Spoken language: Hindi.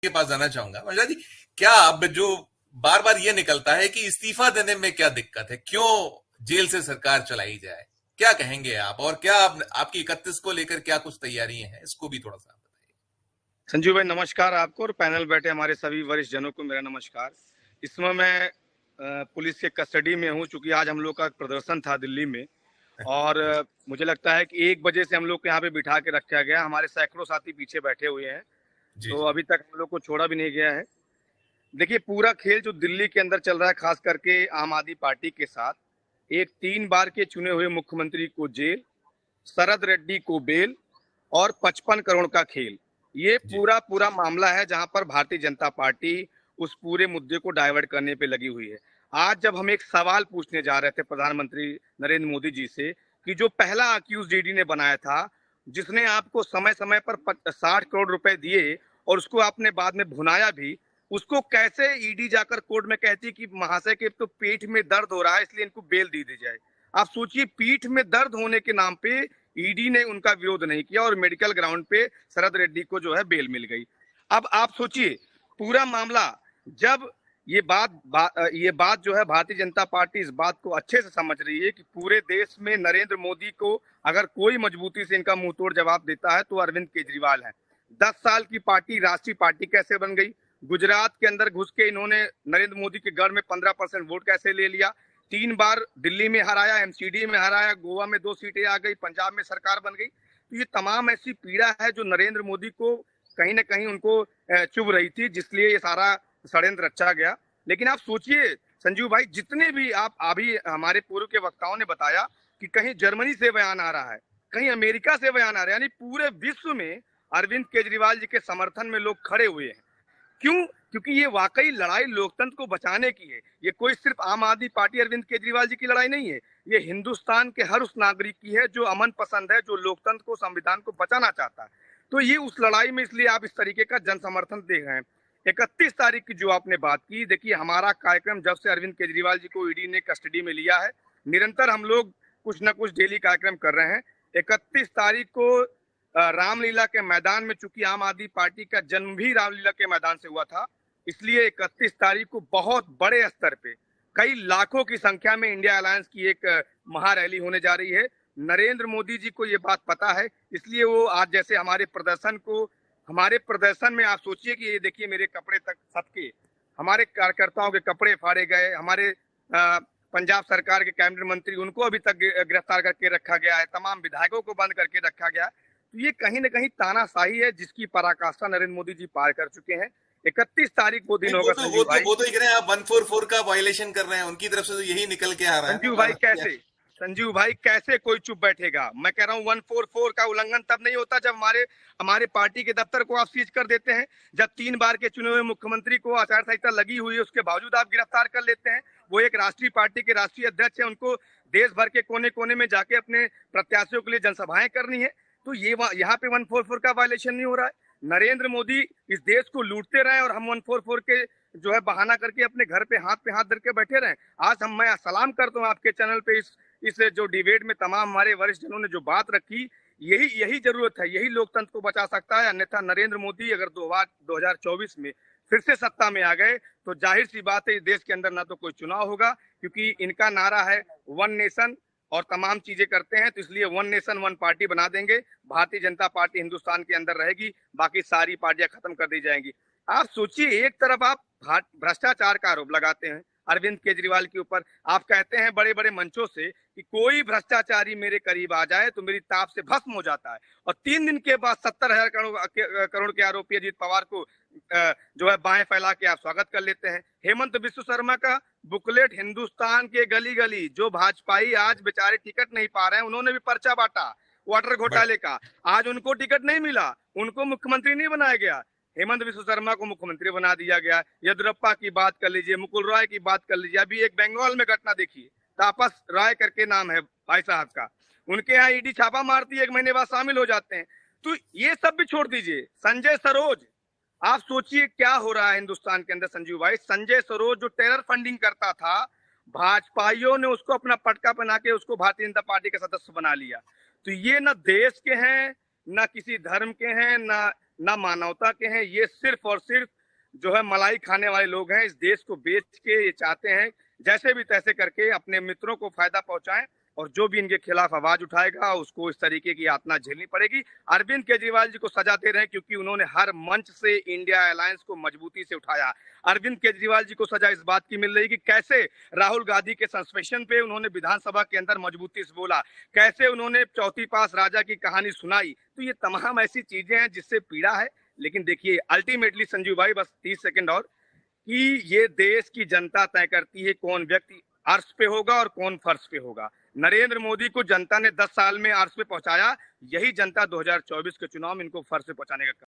के पास जाना चाहूंगा। मंजला जी, क्या अब जो बार बार ये निकलता है कि इस्तीफा देने में क्या दिक्कत है, क्यों जेल से सरकार चलाई जाए, क्या कहेंगे आप? और क्या आपकी 31 को लेकर क्या कुछ तैयारी है, इसको भी थोड़ा सा बताइए। संजीव भाई नमस्कार आपको, और पैनल बैठे हमारे सभी वरिष्ठ जनों को मेरा नमस्कार। इस समय मैं पुलिस के कस्टडी में हूं, चूंकि आज हम लोग का प्रदर्शन था दिल्ली में। और मुझे लगता है कि 1 बजे से हम लोग को यहाँ पे बिठा के रखा गया। हमारे सैकड़ों साथी पीछे बैठे हुए हैं, जी तो जी। अभी तक हम लोग को छोड़ा भी नहीं गया है। देखिए, पूरा खेल जो दिल्ली के अंदर चल रहा है, खास करके आम आदमी पार्टी के साथ, एक 3 बार के चुने हुए मुख्यमंत्री को जेल, शरद रेड्डी को बेल और 55 करोड़ का खेल, ये जी पूरा पूरा मामला है जहां पर भारतीय जनता पार्टी उस पूरे मुद्दे को डाइवर्ट करने पे लगी हुई है। आज जब हम एक सवाल पूछने जा रहे थे प्रधानमंत्री नरेंद्र मोदी जी से कि जो पहला अक्यूज ईडी ने बनाया था, जिसने आपको समय समय पर 60 करोड़ रुपए दिए और उसको आपने बाद में भुनाया भी, उसको कैसे ईडी जाकर कोर्ट में कहती कि महाशय के तो पेट में दर्द हो रहा है इसलिए इनको बेल दी जाए। आप सोचिए, पीठ में दर्द होने के नाम पे ईडी ने उनका विरोध नहीं किया और मेडिकल ग्राउंड पे शरद रेड्डी को जो है बेल मिल गई। अब आप सोचिए पूरा मामला, जब ये बात जो है भारतीय जनता पार्टी इस बात को अच्छे से समझ रही है कि पूरे देश में नरेंद्र मोदी को अगर कोई मजबूती से इनका मुंह तोड़ जवाब देता है तो अरविंद केजरीवाल है। 10 साल की पार्टी राष्ट्रीय पार्टी कैसे बन गई? गुजरात के अंदर घुस के इन्होंने नरेंद्र मोदी के गढ़ में 15% वोट कैसे ले लिया? 3 बार दिल्ली में हराया, एमसीडी में हराया, गोवा में 2 सीटें आ गई, पंजाब में सरकार बन गई। तो ये तमाम ऐसी पीड़ा है जो नरेंद्र मोदी को कहीं ना कहीं उनको चुभ रही थी, जिसलिए ये सारा षड्यंत्र रचा गया। लेकिन आप सोचिए संजीव भाई, जितने भी आप अभी हमारे पूर्व के वक्ताओं ने बताया कि कहीं जर्मनी से बयान आ रहा है, कहीं अमेरिका से बयान आ रहा है, यानी पूरे विश्व में अरविंद केजरीवाल जी के समर्थन में लोग खड़े हुए हैं। क्यों? क्योंकि ये वाकई लड़ाई लोकतंत्र को बचाने की है। ये कोई सिर्फ आम आदमी पार्टी अरविंद केजरीवाल जी की लड़ाई नहीं है, ये हिंदुस्तान के हर उस नागरिक की है जो अमन पसंद है, जो लोकतंत्र को, संविधान को बचाना चाहता है। तो ये उस लड़ाई में, इसलिए आप इस तरीके का जन समर्थन देख रहे हैं। 31 तारीख की जो आपने बात की, देखिए हमारा कार्यक्रम जब से अरविंद केजरीवाल जी को ईडी ने कस्टडी में लिया है, निरंतर हम लोग कुछ न कुछ डेली कार्यक्रम कर रहे हैं। 31 तारीख को रामलीला के मैदान में, चूंकि आम आदमी पार्टी का जन्म भी रामलीला के मैदान से हुआ था, इसलिए 31 तारीख को बहुत बड़े स्तर पे कई लाखों की संख्या में इंडिया अलायंस की एक महारैली होने जा रही है। नरेंद्र मोदी जी को ये बात पता है, इसलिए वो आज जैसे हमारे प्रदर्शन में आप सोचिए कि ये देखिए मेरे कपड़े तक सबके, हमारे कार्यकर्ताओं के कपड़े फाड़े गए, हमारे पंजाब सरकार के कैबिनेट मंत्री उनको अभी तक गिरफ्तार करके रखा गया है, तमाम विधायकों को बंद करके रखा गया है। तो ये कहीं ना कहीं तानाशाही है जिसकी पराकाष्ठा नरेंद्र मोदी जी पार कर चुके हैं। 31 तारीख वो दिन नहीं, होगा संजीव भाई। वो तो ही कह रहे हैं, आप 144 का वायलेशन कर रहे हैं, उनकी तरफ से तो यही निकल के आ रहा है ना संजीव भाई बात। कैसे संजीव भाई कैसे कोई चुप बैठेगा? मैं कह रहा हूँ 144 का उल्लंघन तब नहीं होता जब हमारे पार्टी के दफ्तर को आप सीज कर देते हैं, जब 3 बार के चुने हुए मुख्यमंत्री को आचार संहिता लगी हुई है उसके बावजूद आप गिरफ्तार कर लेते हैं। वो एक राष्ट्रीय पार्टी के राष्ट्रीय अध्यक्ष है, उनको देश भर के कोने कोने में जाके अपने प्रत्याशियों के लिए जनसभाएं करनी है। तो ये यहाँ पे 144 का वायलेशन नहीं हो रहा है। नरेंद्र मोदी इस देश को लूटते रहे और हम 144 के जो है बहाना करके अपने घर पे हाथ धर के बैठे रहे। आज मैं सलाम करता हूँ आपके चैनल पे इस जो डिबेट में तमाम हमारे वरिष्ठ जनों ने जो बात रखी, यही जरूरत है, यही लोकतंत्र को बचा सकता है। अन्यथा नरेंद्र मोदी अगर 2024 में फिर से सत्ता में आ गए तो जाहिर सी बात है इस देश के अंदर ना तो कोई चुनाव होगा, क्योंकि इनका नारा है वन नेशन और तमाम चीजें करते हैं, तो इसलिए वन नेशन वन पार्टी बना देंगे। भारतीय जनता पार्टी हिंदुस्तान के अंदर रहेगी, बाकी सारी पार्टियां खत्म कर दी जाएंगी। आप सोचिए, एक तरफ आप भ्रष्टाचार का आरोप लगाते हैं अरविंद केजरीवाल के ऊपर, आप कहते हैं बड़े बड़े मंचों से कि कोई भ्रष्टाचारी मेरे करीब आ जाए तो मेरी ताप से भस्म हो जाता है, और 3 दिन के बाद 70,000 करोड़ के आरोपी अजीत पवार को जो है बाहें फैला के आप स्वागत कर लेते हैं। हेमंत बिस्व शर्मा का बुकलेट हिंदुस्तान के गली गली, जो भाजपाई आज बेचारे टिकट नहीं पा रहे हैं, उन्होंने भी पर्चा बांटा वाटर घोटाले का, आज उनको टिकट नहीं मिला, उनको मुख्यमंत्री नहीं बनाया गया। हेमंत बिस्व शर्मा को मुख्यमंत्री बना दिया गया। येदियुरप्पा की बात कर लीजिए, मुकुल रॉय की बात कर लीजिए, अभी एक बंगाल में घटना देखिए, तापस राय करके नाम है भाई साहब का, उनके यहाँ ईडी छापा मारती है, 1 महीने बाद शामिल हो जाते हैं। तो ये सब भी छोड़ दीजिए, संजय सरोज, आप सोचिए क्या हो रहा है हिंदुस्तान के अंदर संजीव भाई। संजय सरोज जो टेरर फंडिंग करता था, भाजपाइयों ने उसको अपना पटका पहना के उसको भारतीय जनता पार्टी का सदस्य बना लिया। तो ये न देश के हैं, न किसी धर्म के हैं, न ना मानवता के हैं। ये सिर्फ और सिर्फ जो है मलाई खाने वाले लोग हैं। इस देश को बेच के ये चाहते हैं जैसे भी तैसे करके अपने मित्रों को फायदा पहुंचाएं, और जो भी इनके खिलाफ आवाज उठाएगा उसको इस तरीके की यातना झेलनी पड़ेगी। अरविंद केजरीवाल जी को सजा दे रहे हैं क्योंकि उन्होंने हर मंच से इंडिया अलायंस को मजबूती से उठाया। अरविंद केजरीवाल जी को सजा इस बात की मिल रही कि कैसे राहुल गांधी के सस्पेंशन पे उन्होंने विधानसभा के अंदर मजबूती से बोला, कैसे उन्होंने चौथी पास राजा की कहानी सुनाई। तो ये तमाम ऐसी चीजें हैं जिससे पीड़ा है। लेकिन देखिए अल्टीमेटली संजीव भाई, बस 30 सेकंड और, कि ये देश की जनता तय करती है कौन व्यक्ति अर्श पे होगा और कौन फर्श पे होगा। नरेंद्र मोदी को जनता ने 10 साल में अर्श पे पहुंचाया, यही जनता 2024 के चुनाव में इनको फर्श पे पहुंचाने का